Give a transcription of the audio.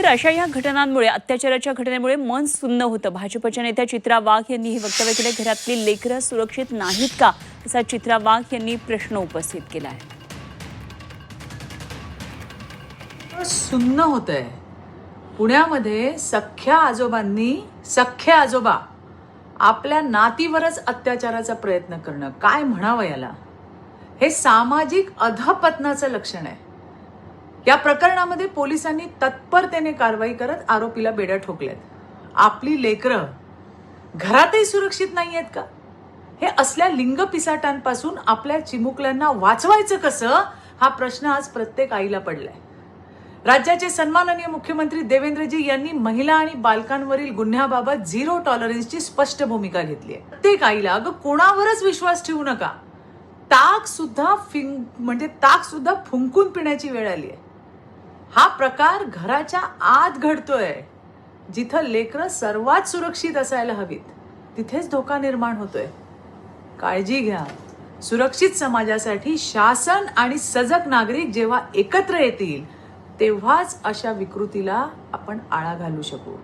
तर अशा या घटनांमुळे, अत्याचाराच्या घटनेमुळे मन सुन्न होतं. भाजपच्या नेत्या चित्रा वाघ यांनी हे वक्तव्य केले. घरातली लेकरं सुरक्षित नाहीत का, असा चित्रा वाघ यांनी प्रश्न उपस्थित केला आहे. सुन्न होतंय. पुण्यामध्ये सख्ख्या आजोबा आपल्या नातीवरच अत्याचाराचा प्रयत्न करणं, काय म्हणावं याला, हे सामाजिक अधपतनाचं लक्षण आहे. या प्रकरणामध्ये पोलिसांनी तत्परतेने कारवाई करत आरोपीला बेड्या ठोकल्यात. आपली लेकरं घरातही सुरक्षित नाही आहेत का? हे असल्या लिंग पिसाटांपासून आपल्या चिमुकल्यांना वाचवायचं कसं, हा प्रश्न आज प्रत्येक आईला पडलाय. राज्याचे सन्माननीय मुख्यमंत्री देवेंद्रजी यांनी महिला आणि बालकांवरील गुन्ह्याबाबत झिरो टॉलरन्सची स्पष्ट भूमिका घेतली आहे. प्रत्येक आईला अगं कोणावरच विश्वास ठेवू नका. ताक सुद्धा फुंकून पिण्याची वेळ आली आहे. हा प्रकार घराच्या आत घडतोय. जिथं लेकरं सर्वात सुरक्षित असायला हवीत, तिथेच धोका निर्माण होतोय. काळजी घ्या. सुरक्षित समाजासाठी शासन आणि सजग नागरिक जेव्हा एकत्र येतील, तेव्हाच अशा विकृतीला आपण आळा घालू शकू.